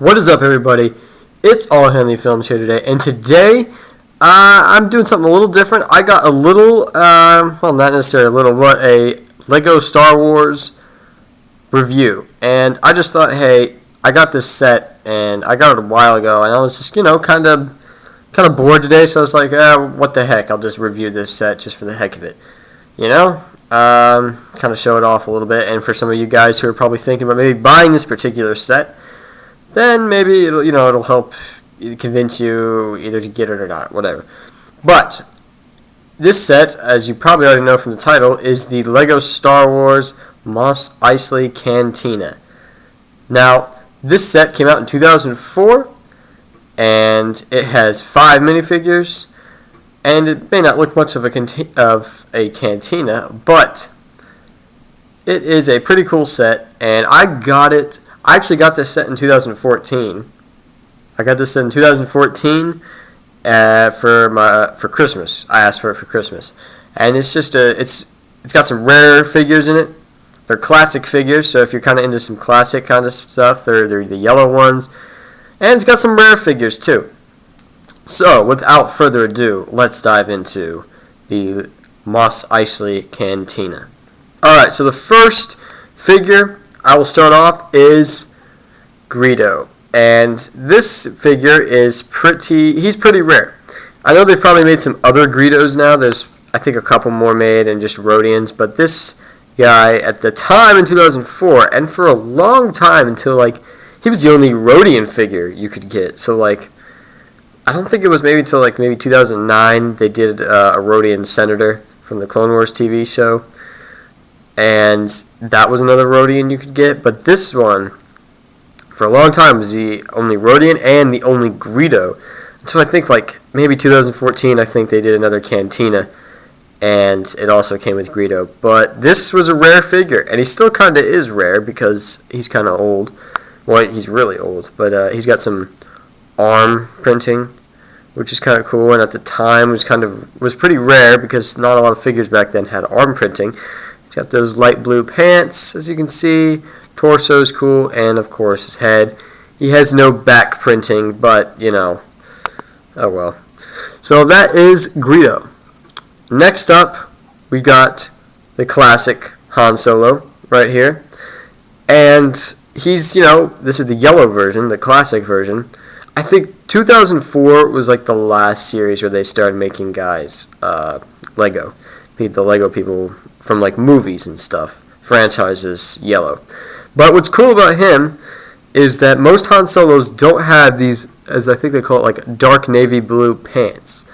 What is up, everybody? It's All Henley Films here today, and today I'm doing something a little different. I got a little, well, not necessarily a little, but a Lego Star Wars review, and I just thought, hey, I got this set, and I got it a while ago, and I was just, kind of bored today, so I was like, what the heck? I'll just review this set just for the heck of it, kind of show it off a little bit, and for some of you guys who are probably thinking about maybe buying this particular set, then maybe it'll help convince you either to get it or not, whatever. But this set, as you probably already know from the title, is the Lego Star Wars Mos Eisley Cantina. Now, this set came out in 2004, and it has 5 minifigures, and it may not look much of a cantina, but it is a pretty cool set, and I actually got this set in 2014. I got this set in 2014 for Christmas. I asked for it for Christmas, and it's just it's got some rare figures in it. They're classic figures, so if you're kind of into some classic kind of stuff, they're the yellow ones, and it's got some rare figures too. So without further ado, let's dive into the Mos Eisley Cantina. All right, so the first figure I will start off is Greedo, and this figure is he's pretty rare. I know they've probably made some other Greedos now. There's, I think, a couple more made and just Rhodians, but this guy at the time in 2004, and for a long time until he was the only Rhodian figure you could get. So I don't think it was maybe until maybe 2009 they did a Rhodian senator from the Clone Wars TV show. And that was another Rhodian you could get, but this one, for a long time, was the only Rhodian and the only Greedo. So I think maybe 2014, I think they did another Cantina, and it also came with Greedo. But this was a rare figure, and he still kind of is rare because he's kind of old. Well, he's really old, but he's got some arm printing, which is kind of cool, and at the time was pretty rare because not a lot of figures back then had arm printing. He's got those light blue pants, as you can see. Torso's cool, and of course his head. He has no back printing, but oh well. So that is Greedo. Next up, we got the classic Han Solo right here, and he's this is the yellow version, the classic version. I think 2004 was the last series where they started making guys Lego. The Lego people from movies and stuff, franchises, yellow. But what's cool about him is that most Han Solos don't have these, as I think they call it, dark navy blue pants.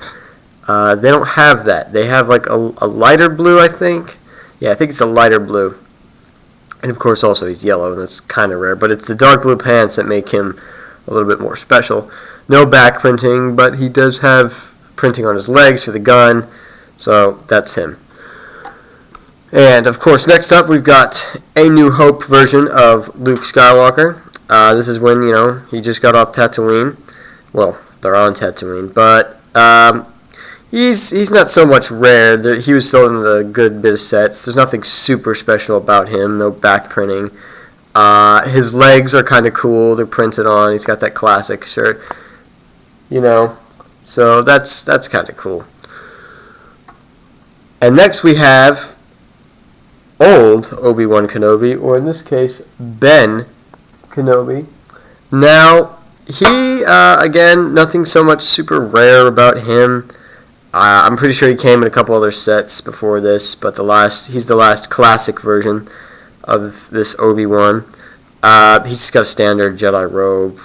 They don't have that. They have a lighter blue, I think. Yeah, I think it's a lighter blue. And of course also he's yellow, and that's kind of rare. But it's the dark blue pants that make him a little bit more special. No back printing, but he does have printing on his legs for the gun. So that's him. And, of course, next up we've got A New Hope version of Luke Skywalker. This is when, he just got off Tatooine. Well, they're on Tatooine. But he's not so much rare. He was still in a good bit of sets. There's nothing super special about him. No back printing. His legs are kind of cool. They're printed on. He's got that classic shirt. So that's kind of cool. And next we have old Obi-Wan Kenobi, or in this case, Ben Kenobi. Now, he, again, nothing so much super rare about him. I'm pretty sure he came in a couple other sets before this, but he's the last classic version of this Obi-Wan. He's just got a standard Jedi robe,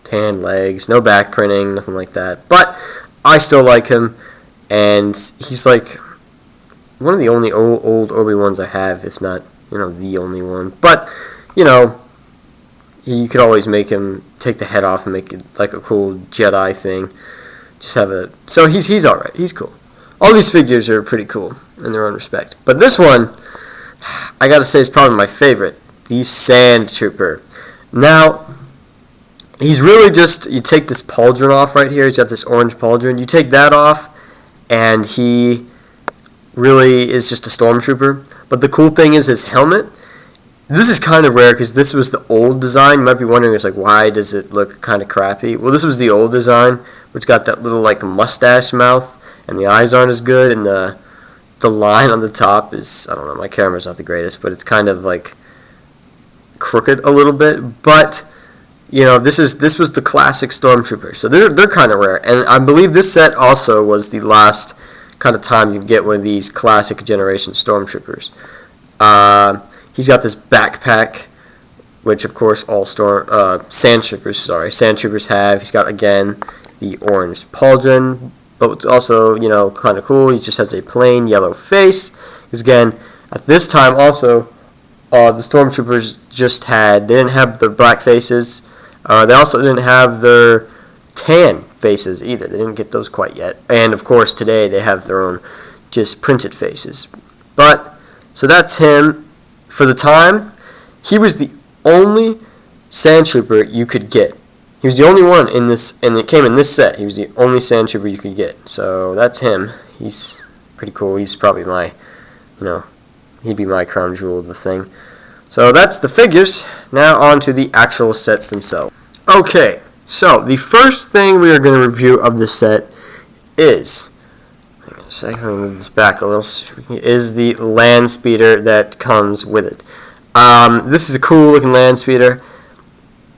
tan legs, no back printing, nothing like that. But I still like him, and he's one of the only old Obi-Wans I have, if not, the only one. But, you could always make him take the head off and make it a cool Jedi thing. Just have it. So he's alright. He's cool. All these figures are pretty cool in their own respect. But this one, I gotta say, is probably my favorite. The Sand Trooper. Now, he's really just, you take this pauldron off right here. He's got this orange pauldron. You take that off, and he really is just a stormtrooper. But the cool thing is his helmet This is kind of rare because this was the old design. You might be wondering, it's like, why does it look kind of crappy? Well, this was the old design, which got that little like mustache mouth, and the eyes aren't as good, and the line on the top is, I don't know, my camera's not the greatest, but it's kind of like crooked a little bit. But you know, this was the classic Stormtrooper, so they're kind of rare, and I believe this set also was the last kind of time you get one of these classic generation Stormtroopers. He's got this backpack, which of course all Sandtroopers have. He's got, again, the orange pauldron, but it's also, you know, kind of cool. He just has a plain yellow face. Because again, at this time also, the Stormtroopers they didn't have their black faces. They also didn't have their tan faces either. They didn't get those quite yet. And of course today they have their own just printed faces. But, so that's him. For the time, he was the only Sandtrooper you could get. He was the only one in this, and it came in this set. He was the only Sandtrooper you could get. So that's him. He's pretty cool. He's probably my, you know, he'd be my crown jewel of the thing. So that's the figures. Now on to the actual sets themselves. Okay, so the first thing we are going to review of the set is, so I'm going to move this back a little, is the Landspeeder that comes with it. This is a cool looking Landspeeder.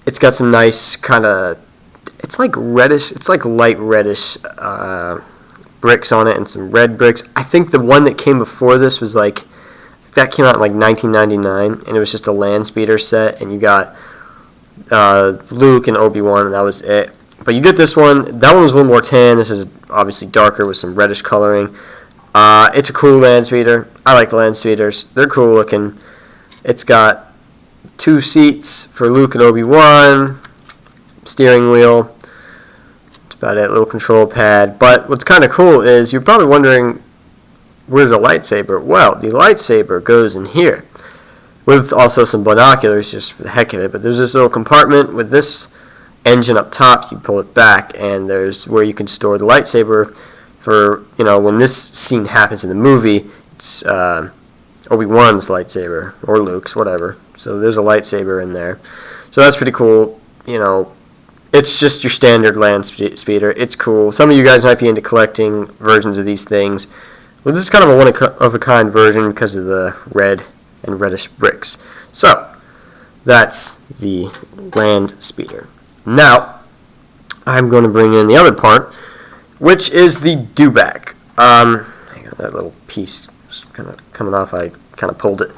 It's got some nice kind of, it's like reddish, it's like light reddish bricks on it and some red bricks. I think the one that came before this was like, that came out in like 1999, and it was just a Landspeeder set, and you got Luke and Obi-Wan, and that was it. But you get this one. That one was a little more tan. This is obviously darker with some reddish coloring. It's a cool Landspeeder. I like Landspeeders. They're cool looking. It's got 2 seats for Luke and Obi-Wan, steering wheel. That's about it. Little control pad. But what's kind of cool is you're probably wondering, where's the lightsaber? Well, the lightsaber goes in here with also some binoculars just for the heck of it. But there's this little compartment with this engine up top. You pull it back, and there's where you can store the lightsaber for, you know, when this scene happens in the movie. It's Obi-Wan's lightsaber, or Luke's, whatever. So there's a lightsaber in there. So that's pretty cool. You know, it's just your standard Landspeeder. It's cool. Some of you guys might be into collecting versions of these things. Well, this is kind of a one-of-a-kind version because of the red and reddish bricks. So that's the Landspeeder. Now, I'm going to bring in the other part, which is the Dewback. That little piece kind of coming off, I kind of pulled it.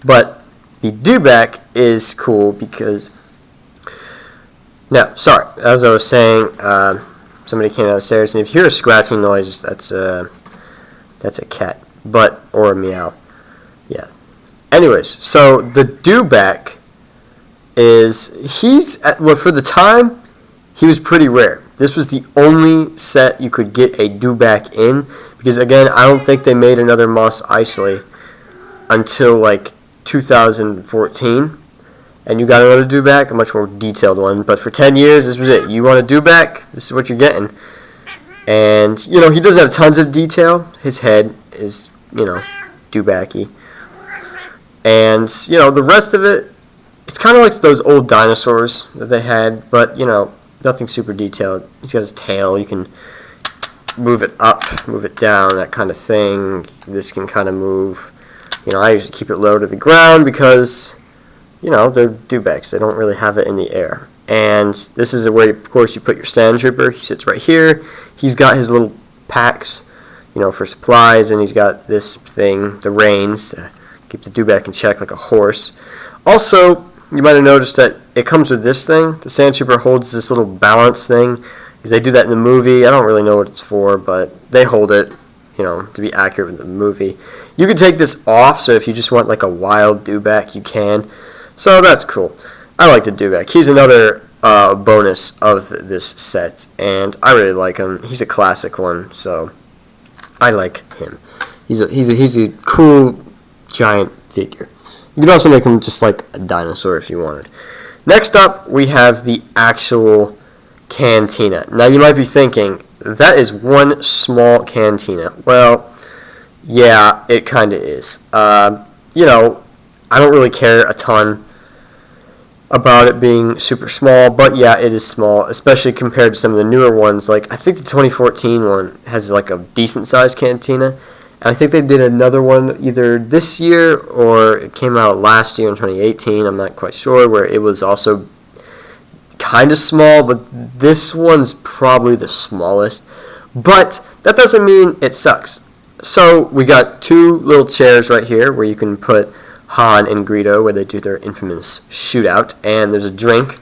But the Dewback is cool because, no, sorry, as I was saying, somebody came downstairs, and if you hear a scratching noise, that's a cat, or a meow. Yeah. Anyways, so the Dewback for the time, he was pretty rare. This was the only set you could get a Dewback in, because again, I don't think they made another Mos Eisley until like 2014, and you got another Dewback, a much more detailed one. But for 10 years, this was it. You want a Dewback? This is what you're getting. And you know, he doesn't have tons of detail. His head is, you know, Dewbacky, and you know, the rest of it, it's kind of like those old dinosaurs that they had, but you know, nothing super detailed. He's got his tail. You can move it up, move it down, that kind of thing. This can kind of move. You know, I usually keep it low to the ground because, you know, they're Dewbacks. They don't really have it in the air. And this is where, of course, you put your Sandtrooper. He sits right here. He's got his little packs, you know, for supplies, and he's got this thing, the reins, to keep the Dewback in check like a horse. Also, you might have noticed that it comes with this thing. The Sandtrooper holds this little balance thing, because they do that in the movie. I don't really know what it's for, but they hold it, you know, to be accurate with the movie. You can take this off, so if you just want like a wild Dewback, you can. So that's cool. I like the Dewback. He's another bonus of this set, and I really like him. He's a classic one, so I like him. He's a cool giant figure. You can also make him just like a dinosaur if you wanted. Next up, we have the actual Cantina. Now you might be thinking, that is one small Cantina. Well, yeah, it kind of is. You know, I don't really care a ton about it being super small, but yeah, it is small, especially compared to some of the newer ones. Like, I think the 2014 one has like a decent sized cantina, and I think they did another one either this year or it came out last year in 2018, I'm not quite sure, where it was also kind of small, but this one's probably the smallest. But that doesn't mean it sucks. So we got two little chairs right here where you can put Han and Greedo, where they do their infamous shootout, and there's a drink,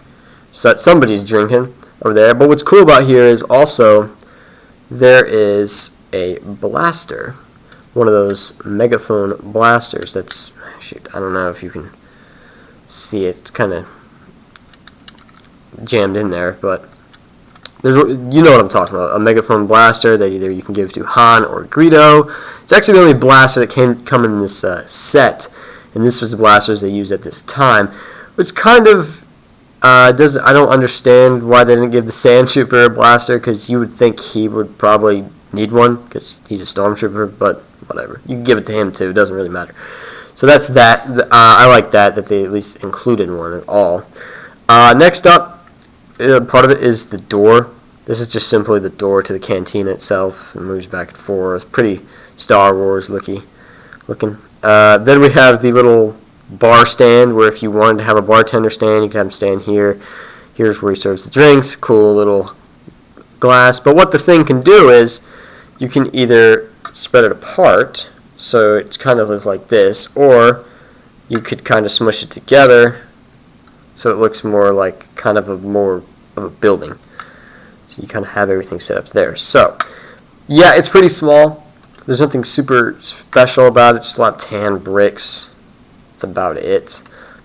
so that somebody's drinking over there. But what's cool about here is also there is a blaster, one of those megaphone blasters. That's, shoot, I don't know if you can see it. It's kind of jammed in there, but there's, you know what I'm talking about, a megaphone blaster that either you can give to Han or Greedo. It's actually the only blaster that can come in this set. And this was the blasters they used at this time, which kind of I don't understand why they didn't give the Sand Trooper a blaster, because you would think he would probably need one because he's a stormtrooper, but whatever. You can give it to him too, it doesn't really matter. So that's that. I like that they at least included one at all. Next up, part of it is the door. This is just simply the door to the cantina itself. It moves back and forth. Pretty Star Wars looking. Then we have the little bar stand, where if you wanted to have a bartender stand, you can have him stand here. Here's where he serves the drinks. Cool little glass. But what the thing can do is you can either spread it apart, so it's kind of looks like this, or you could kind of smush it together so it looks more like kind of a building. So you kind of have everything set up there. So yeah, it's pretty small. There's nothing super special about it, just a lot of tan bricks. That's about it.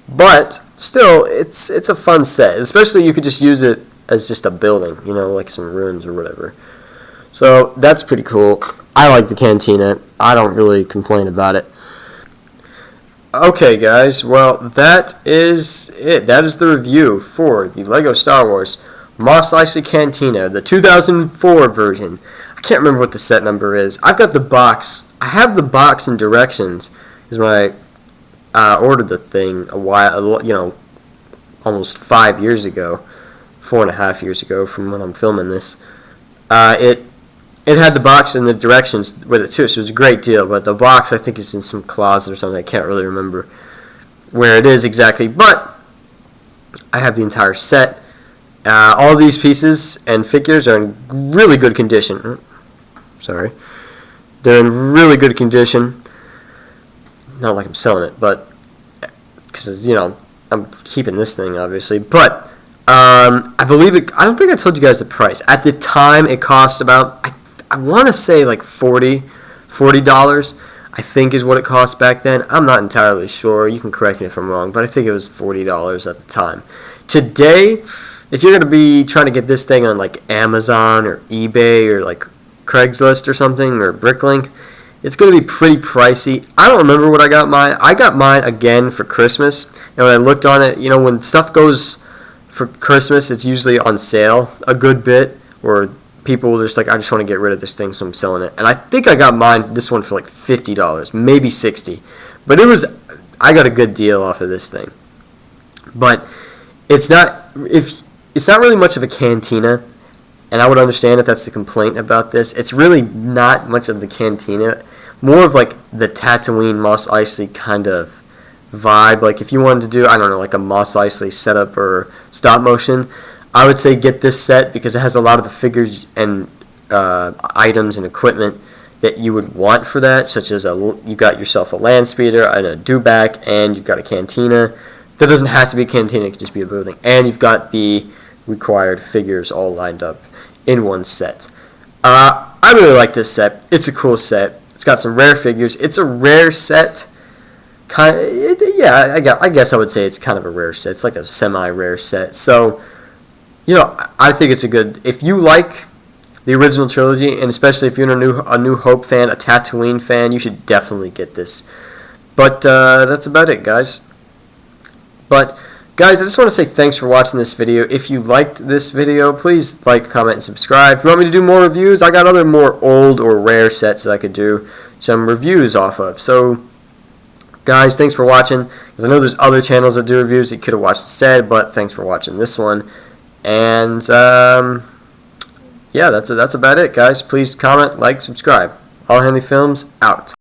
But still, it's a fun set. Especially you could just use it as just a building, you know, like some ruins or whatever. So that's pretty cool. I like the cantina. I don't really complain about it. Okay, guys, well, that is it. That is the review for the LEGO Star Wars Mos Eisley Cantina, the 2004 version. I can't remember what the set number is. I've got the box. I have the box and directions, is when I ordered the thing a while, you know, almost 5 years ago, 4.5 years ago from when I'm filming this. It had the box and the directions with it too, so it was a great deal. But the box, I think, is in some closet or something. I can't really remember where it is exactly, but I have the entire set. All these pieces and figures are in really good condition. Sorry. They're in really good condition. Not like I'm selling it, but because, you know, I'm keeping this thing, obviously. But I believe it. I don't think I told you guys the price. At the time, it cost about, I want to say like $40. I think is what it cost back then. I'm not entirely sure. You can correct me if I'm wrong, but I think it was $40 at the time. Today, if you're going to be trying to get this thing on like Amazon or eBay or like Craigslist or something, or Bricklink, it's going to be pretty pricey. I don't remember what I got mine. I got mine again for Christmas, and when I looked on it, you know, when stuff goes for Christmas, it's usually on sale a good bit, or people are just like, I just want to get rid of this thing, so I'm selling it. And I think I got this one for like $50, maybe $60, but I got a good deal off of this thing. But it's not really much of a cantina. And I would understand if that's the complaint about this. It's really not much of the cantina. More of like the Tatooine Mos Eisley kind of vibe. Like if you wanted to do, I don't know, like a Mos Eisley setup or stop motion, I would say get this set because it has a lot of the figures and items and equipment that you would want for that, such as you got yourself a Landspeeder and a Dewback, and you've got a cantina. That doesn't have to be a cantina, it could just be a building. And you've got the required figures all lined up in one set. I really like this set. It's a cool set. It's got some rare figures. It's a rare set. I guess I would say it's kind of a rare set. It's like a semi-rare set. So, you know, I think it's a good. If you like the original trilogy, and especially if you're a New Hope fan, a Tatooine fan, you should definitely get this. But that's about it, guys. But guys, I just want to say thanks for watching this video. If you liked this video, please like, comment, and subscribe. If you want me to do more reviews, I got other more old or rare sets that I could do some reviews off of. So Guys, thanks for watching. Because I know there's other channels that do reviews that you could have watched instead, but thanks for watching this one. And yeah, that's about it, guys. Please comment, like, subscribe. All Hanley Films out.